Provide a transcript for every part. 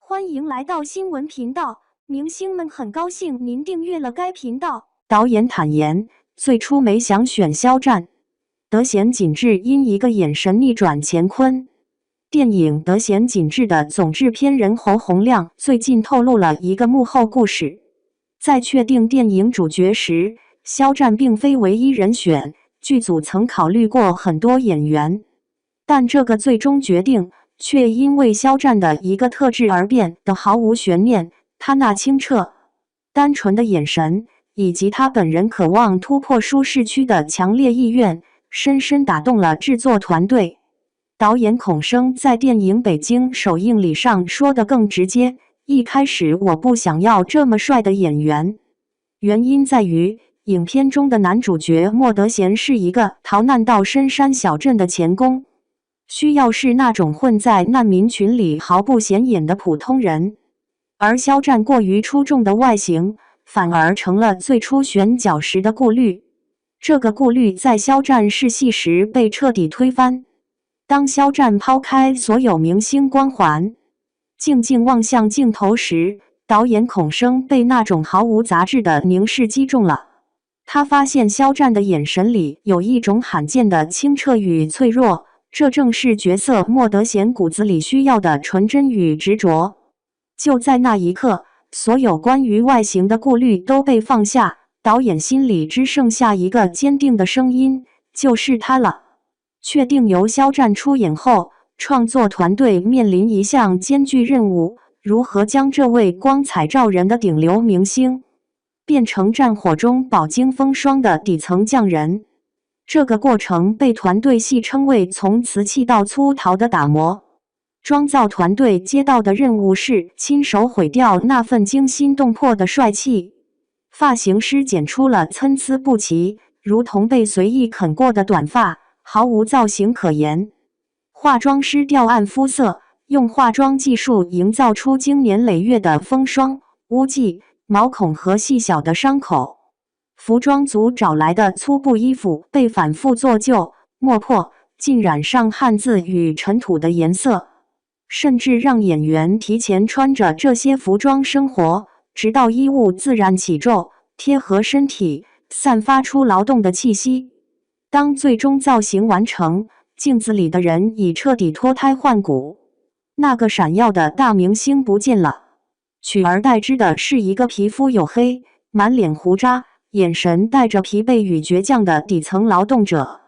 欢迎来到新闻频道，明星们很高兴您订阅了该频道。导演坦言，最初没想选肖战，德贤紧致因一个眼神逆转乾坤。电影《德贤紧致》的总制片人侯洪亮最近透露了一个幕后故事。在确定电影主角时，肖战并非唯一人选，剧组曾考虑过很多演员，但这个最终决定却因为肖战的一个特质而变得毫无悬念。他那清澈、单纯的眼神，以及他本人渴望突破舒适区的强烈意愿，深深打动了制作团队。导演孔生在电影北京首映礼上说得更直接，一开始我不想要这么帅的演员，原因在于影片中的男主角莫德贤是一个逃难到深山小镇的钳工，需要是那种混在难民群里毫不显眼的普通人，而肖战过于出众的外形反而成了最初选角时的顾虑。这个顾虑在肖战试戏时被彻底推翻。当肖战抛开所有明星光环，静静望向镜头时，导演孔生被那种毫无杂质的凝视击中了。他发现肖战的眼神里有一种罕见的清澈与脆弱，这正是角色莫德贤骨子里需要的纯真与执着。就在那一刻，所有关于外形的顾虑都被放下，导演心里只剩下一个坚定的声音，就是他了。确定由肖战出演后，创作团队面临一项艰巨任务：如何将这位光彩照人的顶流明星变成战火中饱经风霜的底层匠人。这个过程被团队戏称为从瓷器到粗陶的打磨。妆造团队接到的任务是亲手毁掉那份惊心动魄的帅气。发型师剪出了参差不齐，如同被随意啃过的短发，毫无造型可言。化妆师调暗肤色，用化妆技术营造出经年累月的风霜、污迹、毛孔和细小的伤口。服装组找来的粗布衣服被反复做旧、磨破，浸染上汗渍与尘土的颜色，甚至让演员提前穿着这些服装生活，直到衣物自然起皱，贴合身体，散发出劳动的气息。当最终造型完成，镜子里的人已彻底脱胎换骨，那个闪耀的大明星不见了，取而代之的是一个皮肤黝黑、满脸胡渣、眼神带着疲惫与倔强的底层劳动者。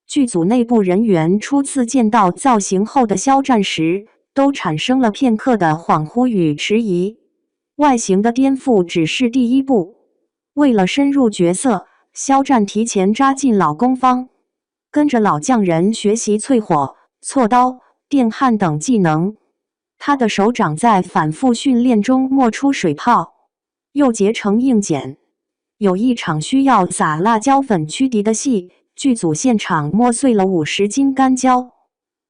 剧组内部人员初次见到造型后的肖战时，都产生了片刻的恍惚与迟疑。外形的颠覆只是第一步，为了深入角色，肖战提前扎进老工坊，跟着老匠人学习淬火、锉刀、电焊等技能。他的手掌在反复训练中磨出水泡，又结成硬茧。有一场需要撒辣椒粉驱敌的戏，剧组现场磨碎了50斤干椒。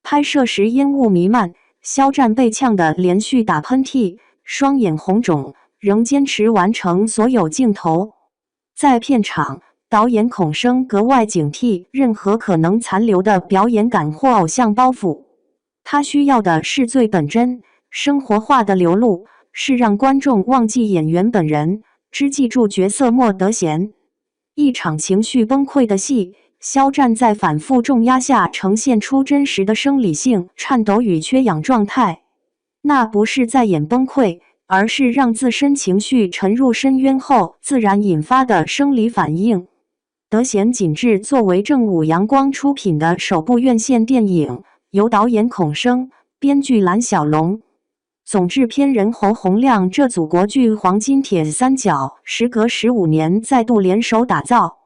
拍摄时烟雾弥漫，肖战被呛得连续打喷嚏，双眼红肿，仍坚持完成所有镜头。在片场，导演孔生格外警惕任何可能残留的表演感或偶像包袱。他需要的是最本真、生活化的流露，是让观众忘记演员本人，只记住角色莫德贤。一场情绪崩溃的戏，肖战在反复重压下呈现出真实的生理性颤抖与缺氧状态。那不是在演崩溃，而是让自身情绪沉入深渊后自然引发的生理反应。德贤紧致作为正午阳光出品的首部院线电影，由导演孔生、编剧蓝小龙、总制片人侯洪亮这组国剧黄金铁三角时隔15年再度联手打造。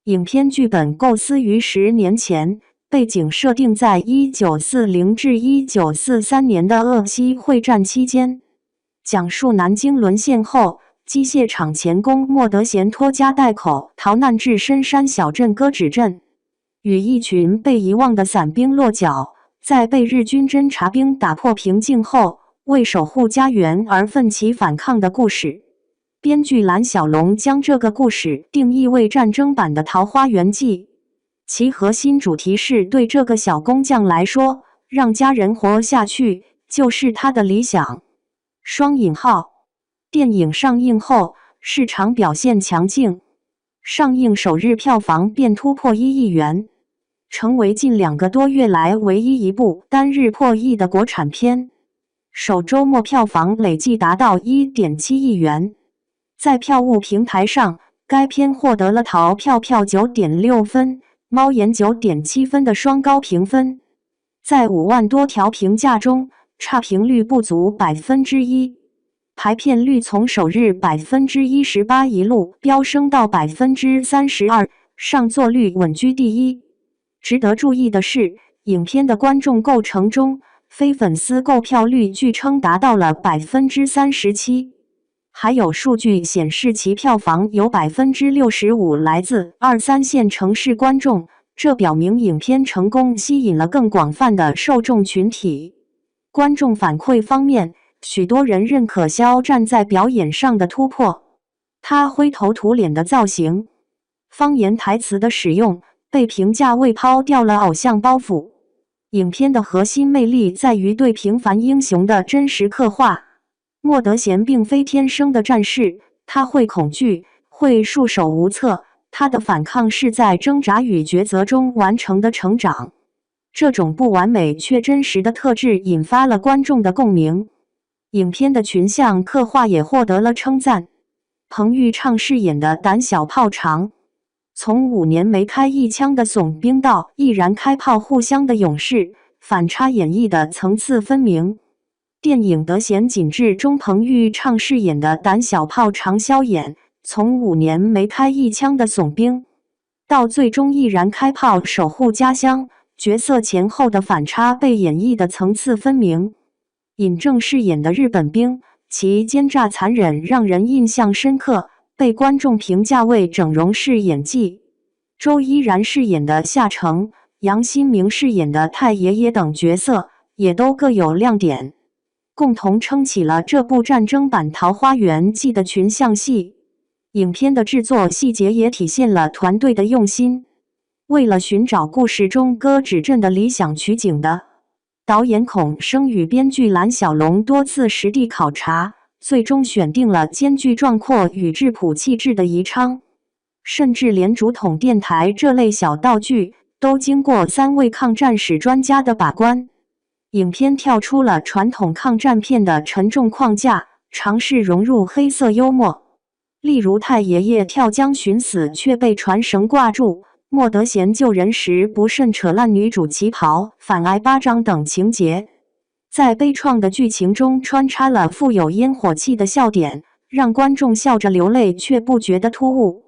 影片剧本构思于10年前，背景设定在1940至1943年的鄂西会战期间，讲述南京沦陷后，机械厂钳工莫德贤拖家带口逃难至深山小镇割指镇，与一群被遗忘的散兵落脚，在被日军侦察兵打破平静后，为守护家园而奋起反抗的故事。编剧蓝小龙将这个故事定义为战争版的《桃花源记》，其核心主题是对这个小工匠来说，让家人活下去就是他的理想。双引号。电影上映后，市场表现强劲，上映首日票房便突破1亿元，成为近2个多月来唯一一部单日破亿的国产片。首周末票房累计达到 1.7 亿元。在票务平台上，该片获得了淘票票 9.6 分、猫眼 9.7 分的双高评分。在5万多条评价中，差评率不足 1%， 排片率从首日 18% 一路飙升到 32%， 上座率稳居第一。值得注意的是，影片的观众构成中，非粉丝购票率据称达到了 37%， 还有数据显示其票房有 65% 来自2、3线城市观众，这表明影片成功吸引了更广泛的受众群体。观众反馈方面，许多人认可肖战在表演上的突破，他灰头土脸的造型、方言台词的使用被评价为抛掉了偶像包袱。影片的核心魅力在于对平凡英雄的真实刻画。莫德贤并非天生的战士，他会恐惧，会束手无策，他的反抗是在挣扎与抉择中完成的成长。这种不完美却真实的特质引发了观众的共鸣。影片的群像刻画也获得了称赞。彭昱畅饰演的胆小炮长，从5年没开一枪的怂兵到毅然开炮互相的勇士，反差演绎的层次分明。电影《德贤锦志》中彭昱畅饰演的胆小炮长萧衍，从5年没开一枪的怂兵，到最终毅然开炮守护家乡，角色前后的反差被演绎的层次分明。尹正饰演的日本兵，其奸诈残忍让人印象深刻，被观众评价为整容式演技。周依然饰演的夏承、杨新明饰演的太爷爷等角色也都各有亮点，共同撑起了这部战争版《桃花源记》的群像戏。影片的制作细节也体现了团队的用心。为了寻找故事中歌指镇的理想取景的，导演孔生与编剧蓝小龙多次实地考察，最终选定了兼具壮阔与质朴气质的宜昌，甚至连竹筒电台这类小道具都经过3位抗战史专家的把关。影片跳出了传统抗战片的沉重框架，尝试融入黑色幽默，例如太爷爷跳江寻死却被船绳挂住，莫德贤救人时不慎扯烂女主旗袍反挨巴掌等情节。在悲怆的剧情中穿插了富有烟火气的笑点，让观众笑着流泪却不觉得突兀。